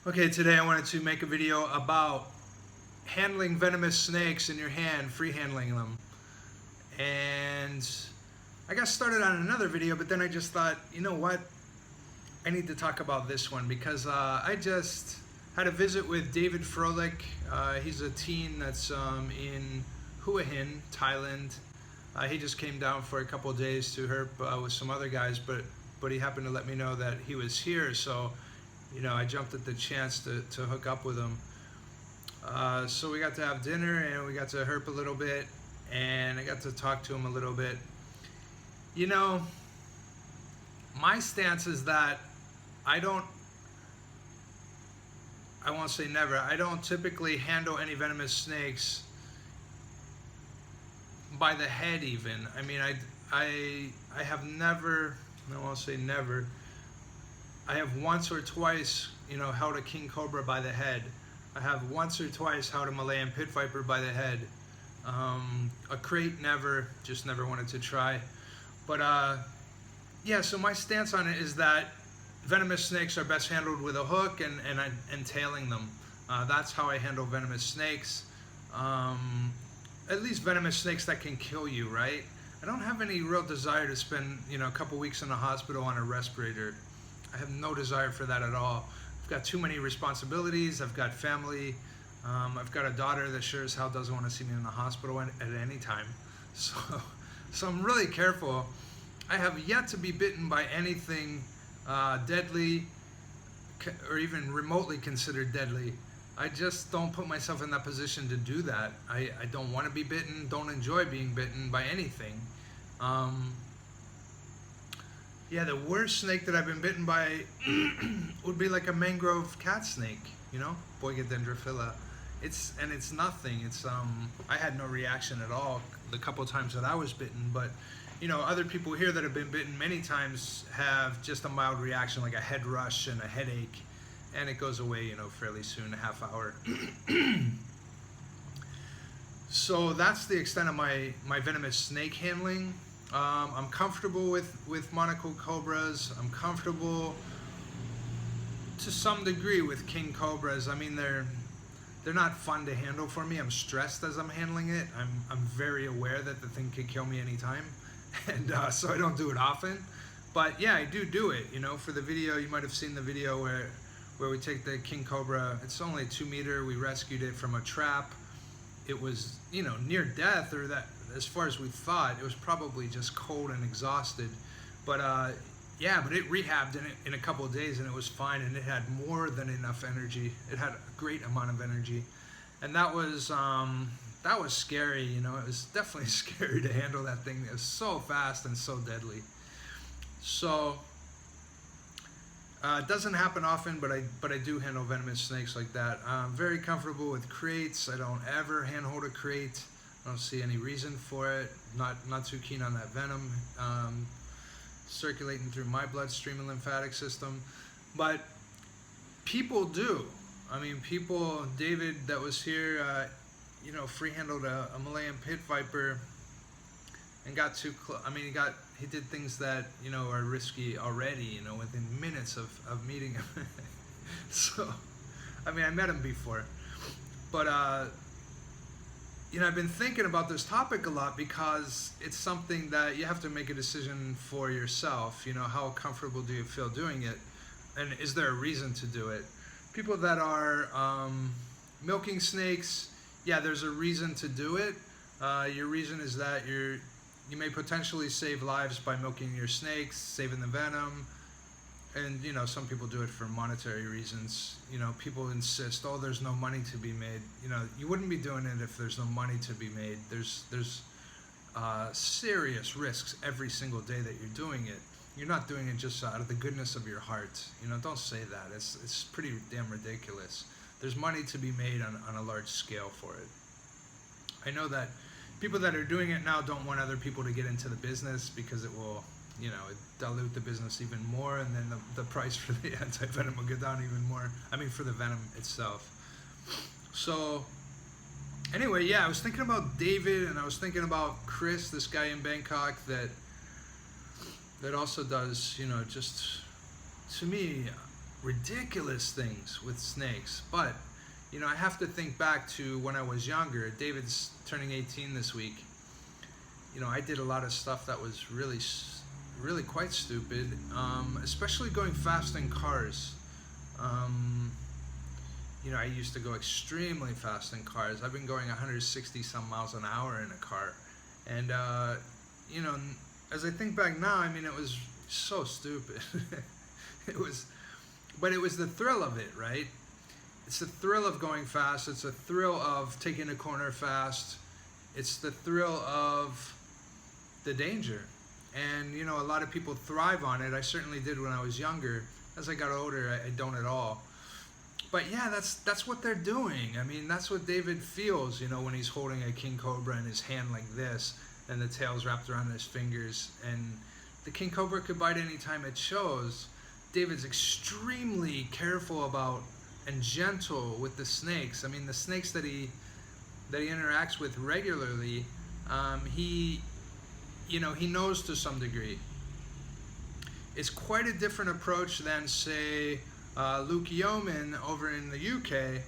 Okay, today I wanted to make a video about handling venomous snakes in your hand, free handling them. And I got started on another video, but then I just thought, you know what? I need to talk about this one because I just had a visit with David Froelich. He's a teen that's in Hua Hin, Thailand. He just came down for a couple of days to herp with some other guys, but he happened to let me know that he was here, so I jumped at the chance to hook up with him. So we got to have dinner and we got to herp a little bit, and I got to talk to him a little bit. My stance is that I won't say never, I don't typically handle any venomous snakes by the head even. I mean, I have never, I won't say never, I have once or twice, held a king cobra by the head. I have once or twice held a Malayan pit viper by the head. A krait never, just never wanted to try. But yeah, so my stance on it is that venomous snakes are best handled with a hook and tailing them. That's how I handle venomous snakes. At least venomous snakes that can kill you, right? I don't have any real desire to spend, a couple weeks in the hospital on a respirator. I have no desire for that at all. I've got too many responsibilities. I've got family. I've got a daughter that sure as hell doesn't want to see me in the hospital at any time. So I'm really careful. I have yet to be bitten by anything deadly or even remotely considered deadly. I just don't put myself in that position to do that. I don't want to be bitten, don't enjoy being bitten by anything. Yeah, the worst snake that I've been bitten by would be like a mangrove cat snake, Boiga dendrophila. It's nothing. I had no reaction at all the couple times that I was bitten, but other people here that have been bitten many times have just a mild reaction, like a head rush and a headache, and it goes away, fairly soon, a half hour. So that's the extent of my venomous snake handling. I'm comfortable with monocle cobras. I'm comfortable to some degree with king cobras. I mean, they're not fun to handle for me. I'm stressed as I'm handling it. I'm very aware that the thing could kill me anytime, and so I don't do it often. But yeah, I do it. For the video, you might have seen the video where we take the king cobra. It's only 2 meter. We rescued it from a trap. It was near death, or that as far as we thought. It was probably just cold and exhausted, but yeah, but it rehabbed in a couple of days and it was fine, and it had more than enough energy. It had a great amount of energy, and that was scary. It was definitely scary to handle that thing. It was so fast and so deadly. So it doesn't happen often, but I do handle venomous snakes like that. I'm very comfortable with kraits. I don't ever handhold a krait. I don't see any reason for it. Not too keen on that venom circulating through my bloodstream and lymphatic system. But people do. I mean, David that was here, free-handled a Malayan pit viper and got too close. I mean, he did things that, are risky already, within minutes of meeting him. So, I mean, I met him before. But, I've been thinking about this topic a lot because it's something that you have to make a decision for yourself. How comfortable do you feel doing it? And is there a reason to do it? People that are milking snakes, yeah, there's a reason to do it. Your reason is that you may potentially save lives by milking your snakes, saving the venom. And some people do it for monetary reasons. People insist, oh, there's no money to be made. You wouldn't be doing it if there's no money to be made. There's serious risks every single day that you're doing it. You're not doing it just out of the goodness of your heart. Don't say that. It's pretty damn ridiculous. There's money to be made on a large scale for it. I know that people that are doing it now don't want other people to get into the business because it will dilute the business even more, and then the price for the anti-venom will go down even more. I mean, for the venom itself. So anyway, yeah, I was thinking about David, and I was thinking about Chris, this guy in Bangkok that also does, just to me, ridiculous things with snakes. But I have to think back to when I was younger. David's turning 18 this week. I did a lot of stuff that was really quite stupid, especially going fast in cars. I used to go extremely fast in cars. I've been going 160 some miles an hour in a car. And, as I think back now, it was so stupid. But it was the thrill of it, right? It's the thrill of going fast. It's the thrill of taking a corner fast. It's the thrill of the danger. And, a lot of people thrive on it. I certainly did when I was younger. As I got older, I don't at all. But yeah, that's what they're doing. That's what David feels, when he's holding a king cobra in his hand like this, and the tail's wrapped around his fingers, and the king cobra could bite anytime it chose. David's extremely careful about and gentle with the snakes. The snakes that he interacts with regularly, he knows to some degree. It's quite a different approach than, say, Luke Yeoman over in the UK,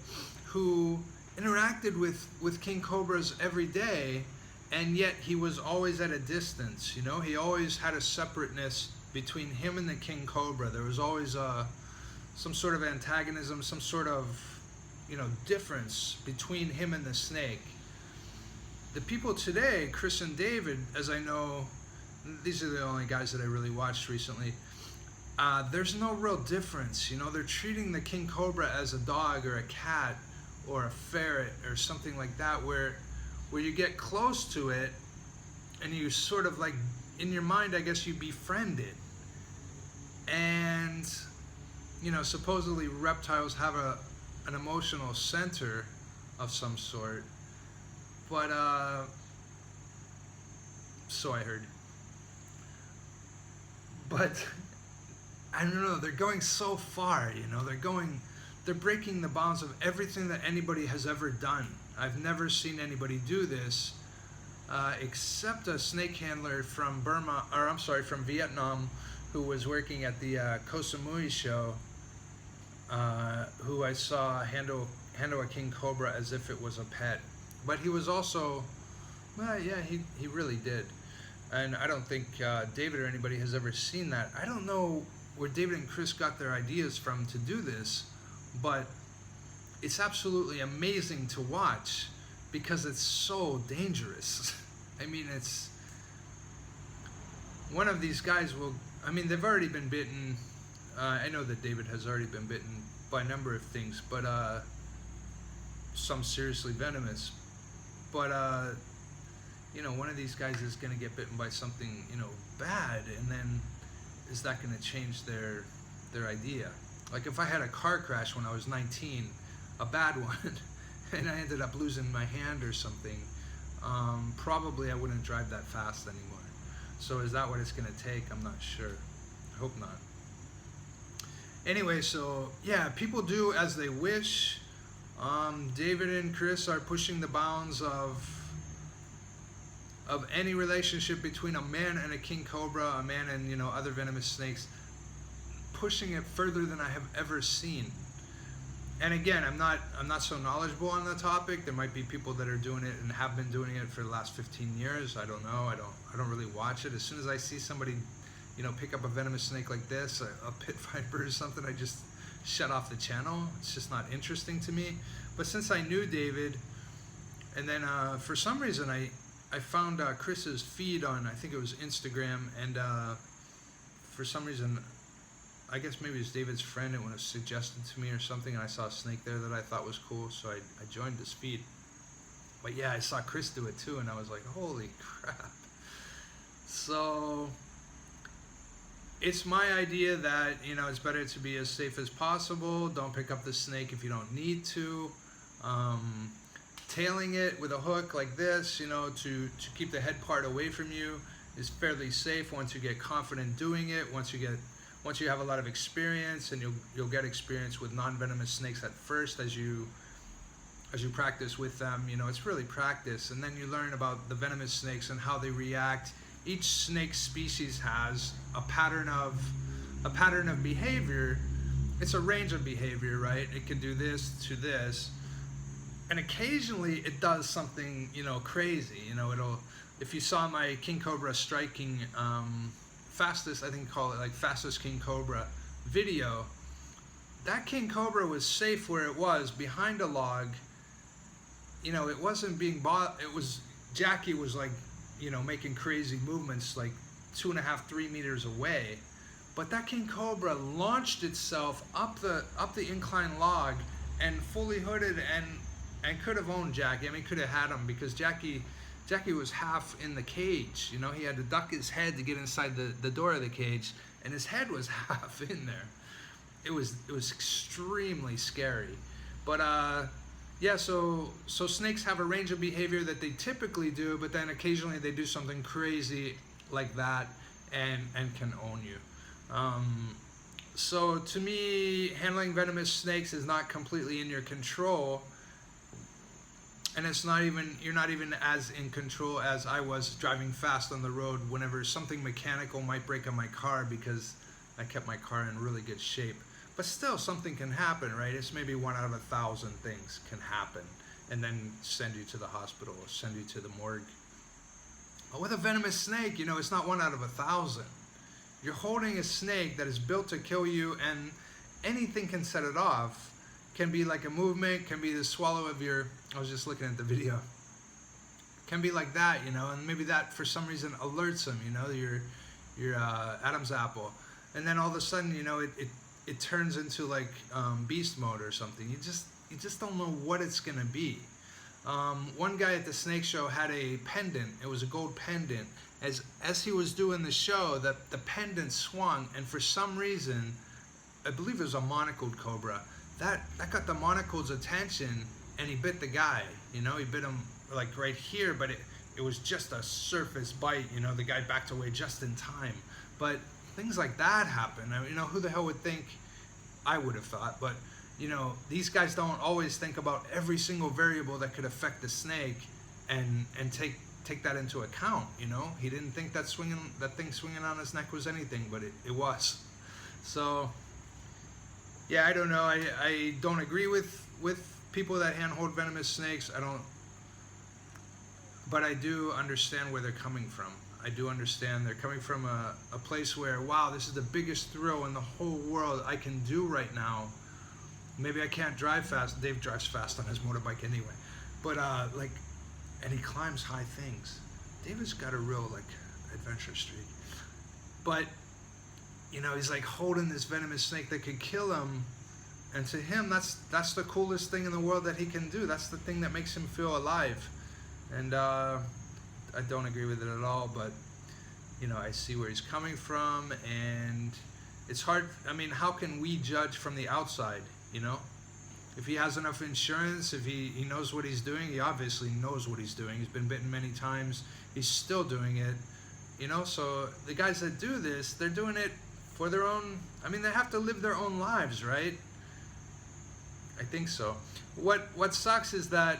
who interacted with king cobras every day, and yet he was always at a distance. He always had a separateness between him and the king cobra. There was always some sort of antagonism, some sort of difference between him and the snake. The people today, Chris and David, as I know, these are the only guys that I really watched recently. There's no real difference. They're treating the king cobra as a dog or a cat or a ferret or something like that, where you get close to it and you sort of, like, in your mind, I guess, you befriend it. And supposedly reptiles have an emotional center of some sort, but so I heard. But I don't know, they're going so far. They're breaking the bounds of everything that anybody has ever done. I've never seen anybody do this, except a snake handler from from Vietnam, who was working at the Koh Samui show, who I saw handle a king cobra as if it was a pet. But he was also, he really did. And I don't think David or anybody has ever seen that. I don't know where David and Chris got their ideas from to do this, but it's absolutely amazing to watch because it's so dangerous. It's one of these guys will, they've already been bitten. I know that David has already been bitten by a number of things, but some seriously venomous. But one of these guys is going to get bitten by something bad, and then is that going to change their idea? Like, if I had a car crash when I was 19, a bad one, and I ended up losing my hand or something, probably I wouldn't drive that fast anymore. So is that what it's going to take? I'm not sure. I hope not. Anyway, so yeah, people do as they wish. David and Chris are pushing the bounds of any relationship between a man and a king cobra, a man and other venomous snakes, pushing it further than I have ever seen. And again, I'm not so knowledgeable on the topic. There might be people that are doing it and have been doing it for the last 15 years. I don't know. I don't really watch it. As soon as I see somebody pick up a venomous snake like this, a pit viper or something, I just shut off the channel. It's just not interesting to me. But since I knew David, and then for some reason I found Chris's feed on, I think it was Instagram, and for some reason, I guess maybe it was David's friend, it was suggested to me or something, and I saw a snake there that I thought was cool, so I joined his feed. But yeah, I saw Chris do it too, and I was like, holy crap. So it's my idea that, it's better to be as safe as possible. Don't pick up the snake if you don't need to. Tailing it with a hook like this, to keep the head part away from you is fairly safe once you get confident doing it. Once you have a lot of experience, and you'll get experience with non-venomous snakes at first as you practice with them. It's really practice, and then you learn about the venomous snakes and how they react. Each snake species has a pattern of behavior, it's a range of behavior, right? It can do this to this, and occasionally it does something, you know, crazy. You know, it'll, if you saw my king cobra striking fastest, I think call it like fastest king cobra video, that king cobra was safe where it was behind a log. You know, it wasn't being it was, Jackie was like, you know, making crazy movements like 2.5, 3 meters away, but that king cobra launched itself up the incline log and fully hooded and could have owned Jackie. I mean, could have had him, because Jackie was half in the cage. You know, he had to duck his head to get inside the door of the cage, and his head was half in there. It was extremely scary. But yeah, so snakes have a range of behavior that they typically do, but then occasionally they do something crazy like that and can own you. So to me, handling venomous snakes is not completely in your control, and it's not even, you're not even as in control as I was driving fast on the road whenever something mechanical might break on my car, because I kept my car in really good shape. But still, something can happen, right? It's maybe 1 out of 1,000 things can happen, and then send you to the hospital or send you to the morgue. But with a venomous snake, you know, it's not 1 out of 1,000. You're holding a snake that is built to kill you, and anything can set it off. Can be like a movement, can be the swallow of your, I was just looking at the video, can be like that, you know, and maybe that for some reason alerts him, you know, your Adam's apple, and then all of a sudden, you know, it turns into like beast mode or something. You just don't know what it's gonna be. One guy at the snake show had a pendant. It was a gold pendant. As he was doing the show, the pendant swung, and for some reason, I believe it was a monocled cobra, that got the monocled's attention, and he bit the guy. You know, he bit him like right here, but it was just a surface bite. You know, the guy backed away just in time. But things like that happen. I mean, you know, who the hell would think? I would have thought, but you know, these guys don't always think about every single variable that could affect the snake and take that into account. You know, he didn't think that thing swinging on his neck was anything, but it was. So yeah, I don't know. I don't agree with people that handhold venomous snakes. I don't, but I do understand where they're coming from. I do understand they're coming from a place where, wow, this is the biggest thrill in the whole world I can do right now. Maybe I can't drive fast. Dave drives fast on his motorbike anyway. But like, and he climbs high things. David's got a real like adventure streak. But you know, he's like holding this venomous snake that could kill him, and to him, that's the coolest thing in the world that he can do. That's the thing that makes him feel alive. And I don't agree with it at all, but you know, I see where he's coming from, and it's hard. I mean, how can we judge from the outside? You know, if he has enough insurance, if he knows what he's doing, he obviously knows what he's doing. He's been bitten many times. He's still doing it. You know, so the guys that do this, they're doing it for their own, I mean, they have to live their own lives, right? I think so. What sucks is that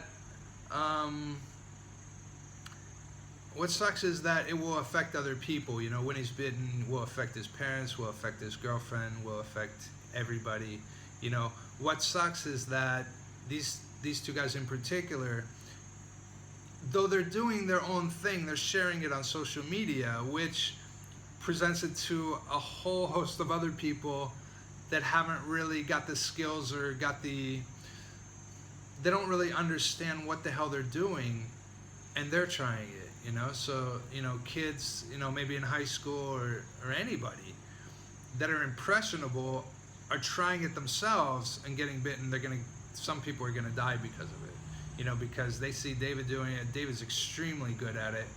it will affect other people. You know, when he's bitten, will affect his parents, will affect his girlfriend, will affect everybody. You know, what sucks is that these two guys in particular, though they're doing their own thing, they're sharing it on social media, which presents it to a whole host of other people that haven't really got the skills or they don't really understand what the hell they're doing, and they're trying it, you know. So, you know, kids, you know, maybe in high school or anybody that are impressionable are trying it themselves and getting bitten. Some people are gonna die because of it, you know, because they see David doing it. David's extremely good at it,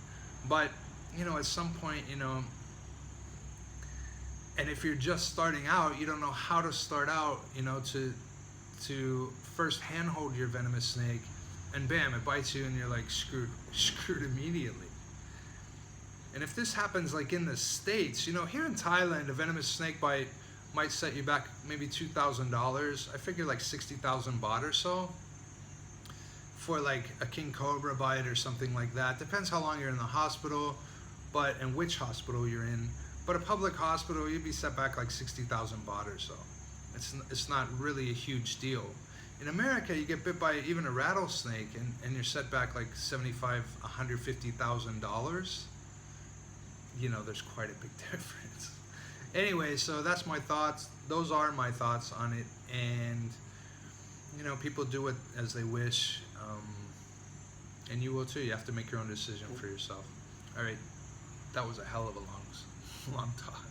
but you know, at some point, you know, and if you're just starting out, you don't know how to start out, you know, to first handhold your venomous snake, and bam, it bites you, and you're like screwed immediately. And if this happens like in the States, you know, here in Thailand, a venomous snake bite might set you back maybe $2,000. I figure like 60,000 baht or so for like a king cobra bite or something like that. Depends how long you're in the hospital, and which hospital you're in. But a public hospital, you'd be set back like 60,000 baht or so. It's not really a huge deal. In America, you get bit by even a rattlesnake, and you're set back like $150,000. You know, there's quite a big difference. Anyway, so that's my thoughts. Those are my thoughts on it, and you know, people do it as they wish, and you will too. You have to make your own decision for yourself. All right, that was a hell of a long talk.